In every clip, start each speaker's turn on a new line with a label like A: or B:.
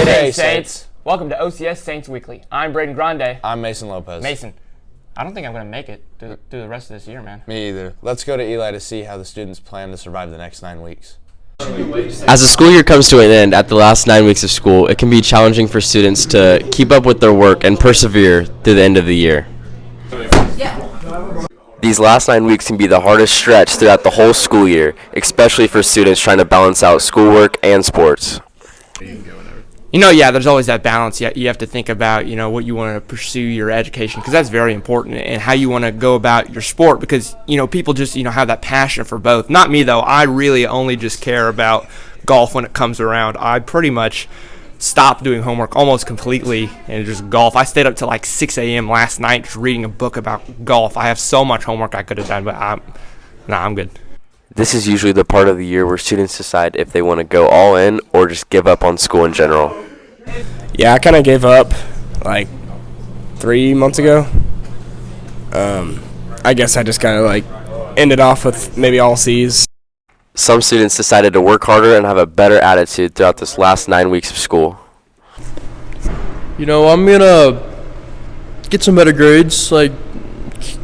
A: G'day, Saints! Welcome to OCS Saints Weekly. I'm Braden Grande.
B: I'm Mason Lopez.
A: Mason, I don't think I'm going to make it through the rest of this year, man.
B: Me either. Let's go to Eli to see how the students plan to survive the next 9 weeks.
C: As the school year comes to an end at the last 9 weeks of school, it can be challenging for students to keep up with their work and persevere through the end of the year. These last 9 weeks can be the hardest stretch throughout the whole school year, especially for students trying to balance out schoolwork and sports.
A: There's always that balance. You have to think about, what you want to pursue your education, because that's very important, and how you want to go about your sport, because, people just, have that passion for both. Not me, though. I really only just care about golf when it comes around. I pretty much stopped doing homework almost completely and just golf. I stayed up till like 6 a.m. last night just reading a book about golf. I have so much homework I could have done, but I'm good.
C: This is usually the part of the year where students decide if they want to go all in or just give up on school in general.
D: Yeah, I kind of gave up like 3 months ago. I guess I just kind of ended off with maybe all C's.
C: Some students decided to work harder and have a better attitude throughout this last 9 weeks of school.
E: I'm going to get some better grades, like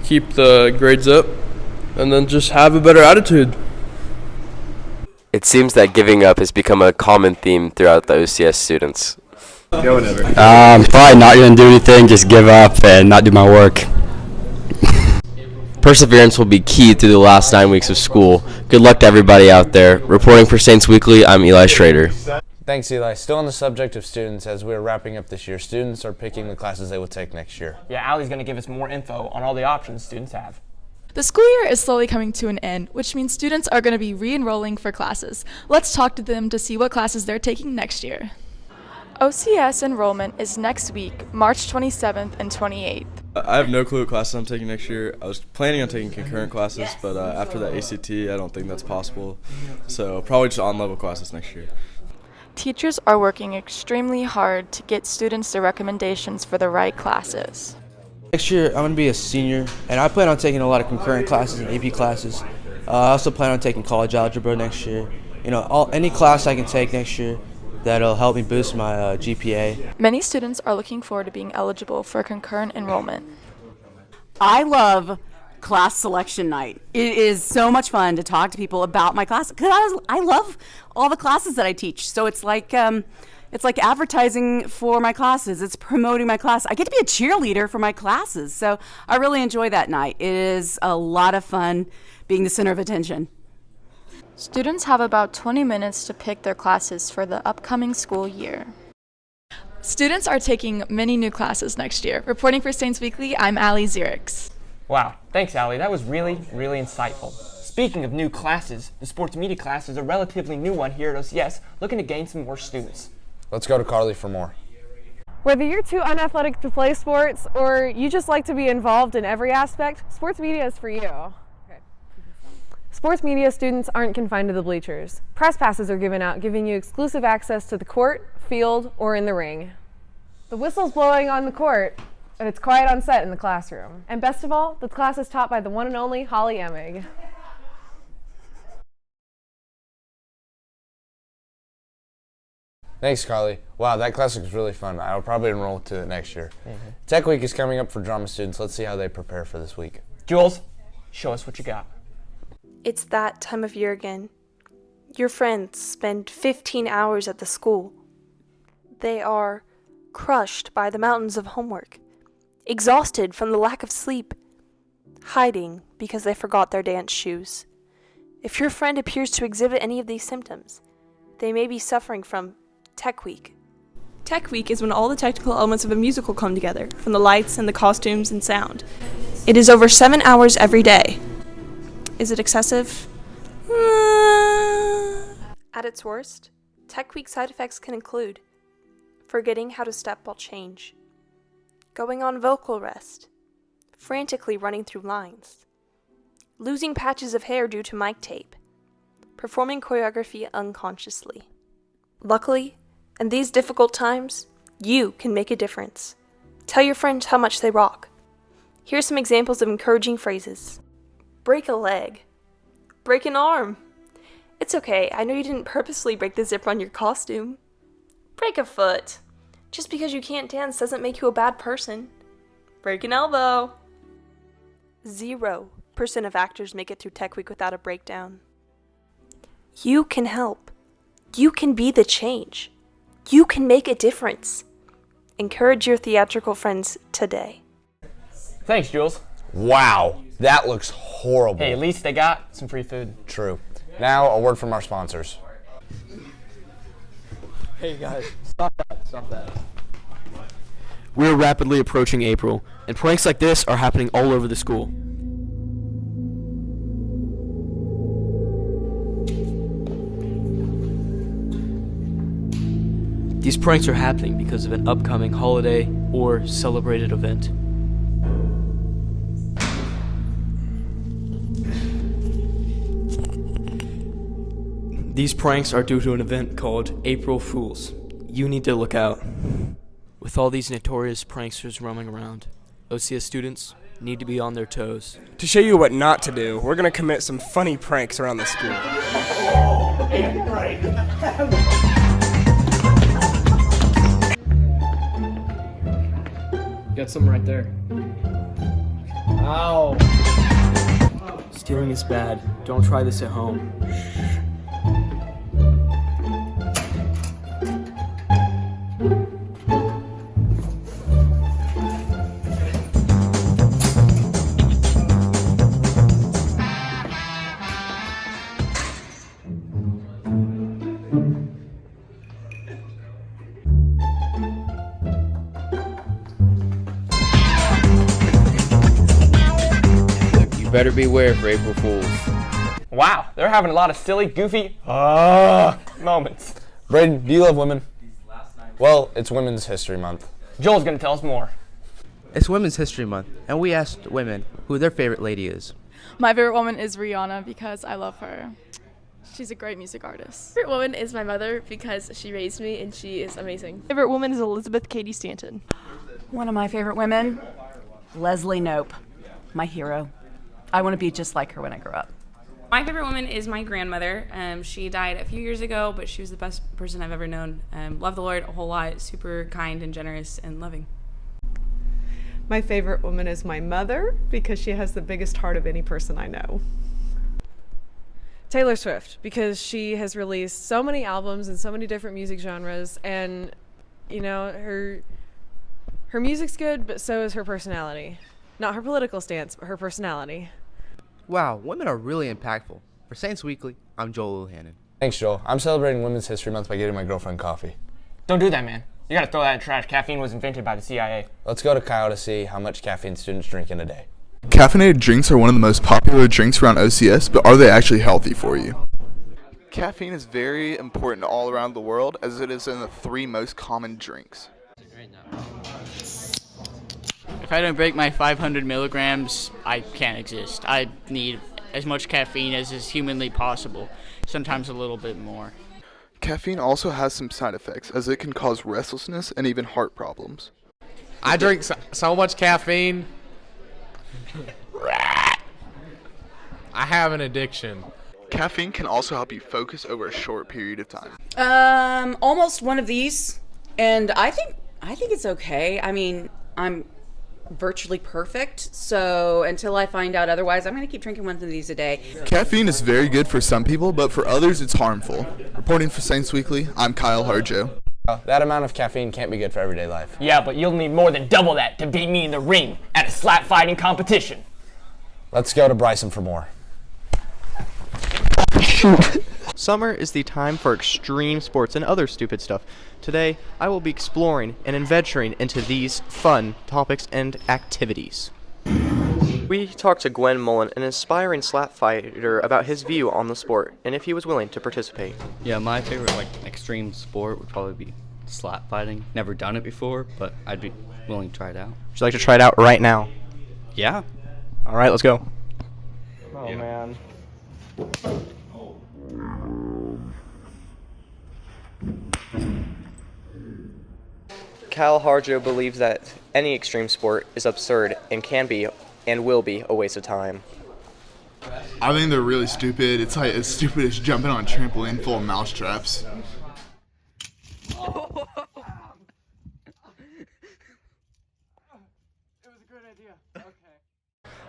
E: keep the grades up, and then just have a better attitude.
C: It seems that giving up has become a common theme throughout the OCS students.
F: Probably not going to do anything, just give up and not do my work.
C: Perseverance will be key through the last 9 weeks of school. Good luck to everybody out there. Reporting for Saints Weekly, I'm Eli Schrader.
B: Thanks, Eli. Still on the subject of students, as we're wrapping up this year, students are picking the classes they will take next year.
A: Yeah, Allie's going to give us more info on all the options students have.
G: The school year is slowly coming to an end, which means students are going to be re-enrolling for classes. Let's talk to them to see what classes they're taking next year. OCS enrollment is next week, March 27th and 28th.
E: I have no clue what classes I'm taking next year. I was planning on taking concurrent classes, but after that ACT, I don't think that's possible. So probably just on-level classes next year.
G: Teachers are working extremely hard to get students the recommendations for the right classes.
H: Next year, I'm going to be a senior, and I plan on taking a lot of concurrent classes and AP classes. I also plan on taking college algebra next year. Any class I can take next year that'll help me boost my GPA.
G: Many students are looking forward to being eligible for concurrent enrollment.
I: I love class selection night. It is so much fun to talk to people about my class, because I love all the classes that I teach. So it's like advertising for my classes. It's promoting my class. I get to be a cheerleader for my classes. So I really enjoy that night. It is a lot of fun being the center of attention.
G: Students have about 20 minutes to pick their classes for the upcoming school year. Students are taking many new classes next year. Reporting for Saints Weekly, I'm Allie Zierix.
A: Wow, thanks, Allie. That was really, really insightful. Speaking of new classes, the sports media class is a relatively new one here at OCS, looking to gain some more students.
B: Let's go to Carly for more.
J: Whether you're too unathletic to play sports or you just like to be involved in every aspect, sports media is for you. Sports media students aren't confined to the bleachers. Press passes are given out, giving you exclusive access to the court, field, or in the ring. The whistle's blowing on the court, and it's quiet on set in the classroom. And best of all, the class is taught by the one and only Holly Emig.
B: Thanks, Carly. Wow, that class looks really fun. I'll probably enroll to it next year. Tech Week is coming up for drama students. Let's see how they prepare for this week.
A: Jules, show us what you got.
K: It's that time of year again. Your friends spend 15 hours at the school. They are crushed by the mountains of homework, exhausted from the lack of sleep, hiding because they forgot their dance shoes. If your friend appears to exhibit any of these symptoms, they may be suffering from Tech Week.
L: Tech Week is when all the technical elements of a musical come together, from the lights and the costumes and sound. It is over 7 hours every day. Is it excessive?
K: At its worst, Tech Week side effects can include forgetting how to step while change, going on vocal rest, frantically running through lines, losing patches of hair due to mic tape, performing choreography unconsciously. Luckily, in these difficult times, you can make a difference. Tell your friends how much they rock. Here's some examples of encouraging phrases. Break a leg. Break an arm. It's okay, I know you didn't purposely break the zipper on your costume. Break a foot. Just because you can't dance doesn't make you a bad person. Break an elbow. 0% of actors make it through Tech Week without a breakdown. You can help. You can be the change. You can make a difference. Encourage your theatrical friends today.
A: Thanks, Jules.
B: Wow, that looks horrible.
A: Hey, at least they got some free food.
B: True. Now, a word from our sponsors.
A: Hey guys, stop that.
M: We're rapidly approaching April, and pranks like this are happening all over the school. These pranks are happening because of an upcoming holiday or celebrated event. These pranks are due to an event called April Fools. You need to look out. With all these notorious pranksters roaming around, OCS students need to be on their toes.
D: To show you what not to do, we're going to commit some funny pranks around the school.
M: Got some right there. Ow! Stealing is bad. Don't try this at home.
C: Better beware for April Fools.
A: Wow, they're having a lot of silly, goofy moments.
B: Braden, do you love women? Well, it's Women's History Month.
A: Joel's gonna tell us more.
H: It's Women's History Month, and we asked women who their favorite lady is.
G: My favorite woman is Rihanna because I love her. She's a great music artist.
N: Favorite woman is my mother because she raised me and she is amazing.
L: Favorite woman is Elizabeth Cady Stanton.
I: One of my favorite women, Leslie Knope, my hero. I want to be just like her when I grow up.
O: My favorite woman is my grandmother. She died a few years ago, but she was the best person I've ever known. Love the Lord a whole lot, super kind and generous and loving.
P: My favorite woman is my mother because she has the biggest heart of any person I know.
J: Taylor Swift, because she has released so many albums and so many different music genres, and you know, her music's good, but so is her personality. Not her political stance, but her personality.
H: Wow, women are really impactful. For Saints Weekly, I'm Joel Hannon.
B: Thanks, Joel. I'm celebrating Women's History Month by getting my girlfriend coffee.
A: Don't do that, man. You gotta throw that in the trash. Caffeine was invented by the CIA.
B: Let's go to Kyle to see how much caffeine students drink in a day.
Q: Caffeinated drinks are one of the most popular drinks around OCS, but are they actually healthy for you? Caffeine is very important all around the world, as it is in the 3 most common drinks.
R: If I don't break my 500 milligrams, I can't exist. I need as much caffeine as is humanly possible, sometimes a little bit more.
Q: Caffeine also has some side effects, as it can cause restlessness and even heart problems.
S: I drink so much caffeine. I have an addiction.
Q: Caffeine can also help you focus over a short period of time.
I: Almost one of these, and I think it's okay. I mean, I'm virtually perfect, so until I find out otherwise, I'm going to keep drinking one of these a day.
Q: Caffeine is very good for some people, but for others it's harmful. Reporting for Saints Weekly, I'm Kyle Harjo.
B: That amount of caffeine can't be good for everyday life.
A: Yeah, but you'll need more than double that to beat me in the ring at a slap fighting competition.
B: Let's go to Bryson for more.
T: Summer is the time for extreme sports and other stupid stuff. Today, I will be exploring and adventuring into these fun topics and activities. We talked to Gwen Mullen, an aspiring slap fighter, about his view on the sport and if he was willing to participate.
U: Yeah, my favorite extreme sport would probably be slap fighting. Never done it before, but I'd be willing to try it out.
M: Would you like to try it out right now?
U: Yeah.
M: All right, let's go.
D: Oh, yeah. Man.
T: Cal Harjo believes that any extreme sport is absurd and can be and will be a waste of time.
Q: I think they're really stupid. It's like as stupid as jumping on a trampoline full of mouse traps.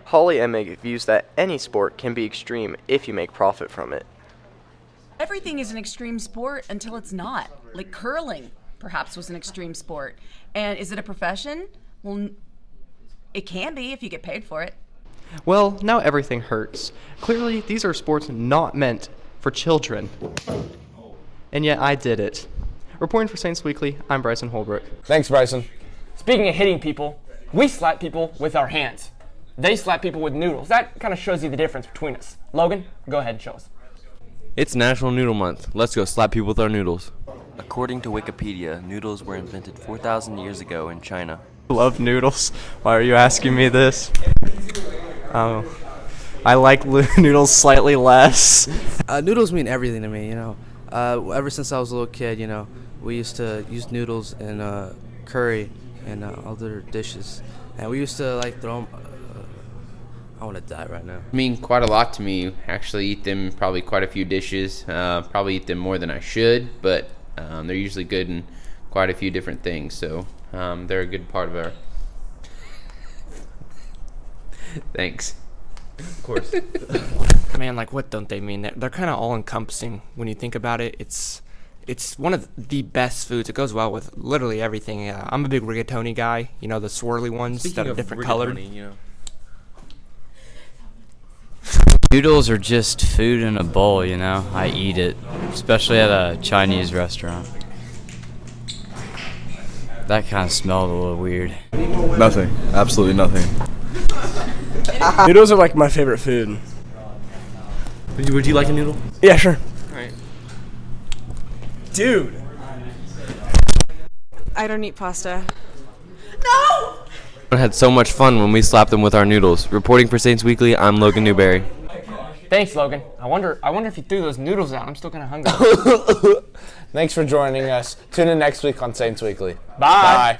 T: Holly Emig views that any sport can be extreme if you make profit from it.
F: Everything is an extreme sport until it's not. Like curling, perhaps, was an extreme sport. And is it a profession? Well, it can be if you get paid for it.
T: Well, now everything hurts. Clearly, these are sports not meant for children. And yet I did it. Reporting for Saints Weekly, I'm Bryson Holbrook.
B: Thanks, Bryson.
A: Speaking of hitting people, we slap people with our hands. They slap people with noodles. That kind of shows you the difference between us. Logan, go ahead and show us.
V: It's National Noodle Month. Let's go slap people with our noodles.
C: According to Wikipedia, noodles were invented 4,000 years ago in China.
T: I love noodles. Why are you asking me this? I like noodles slightly less.
H: Noodles mean everything to me, you know. Ever since I was a little kid, you know, we used to use noodles in curry and other dishes. And we used to like throw them. I want to die right now.
W: Mean quite a lot to me. Actually eat them probably quite a few dishes. Probably eat them more than I should, but they're usually good in quite a few different things. So they're a good part of our... Thanks.
A: Of course. Man, like, what don't they mean? They're kind of all-encompassing when you think about it. It's one of the best foods. It goes well with literally everything. I'm a big rigatoni guy. You know, the swirly ones that are different colored.
V: You know.
X: Noodles are just food in a bowl, you know. I eat it, especially at a Chinese restaurant. That kind of smelled a little weird.
Q: Nothing. Absolutely nothing.
D: Noodles are like my favorite food.
V: Would you like a noodle?
D: Yeah, sure.
V: Alright.
D: Dude.
J: I don't eat pasta.
C: We had so much fun when we slapped them with our noodles. Reporting for Saints Weekly, I'm Logan Newberry.
A: Thanks, Logan. I wonder if you threw those noodles out. I'm still kind of hungry.
B: Thanks for joining us. Tune in next week on Saints Weekly.
A: Bye.
B: Bye.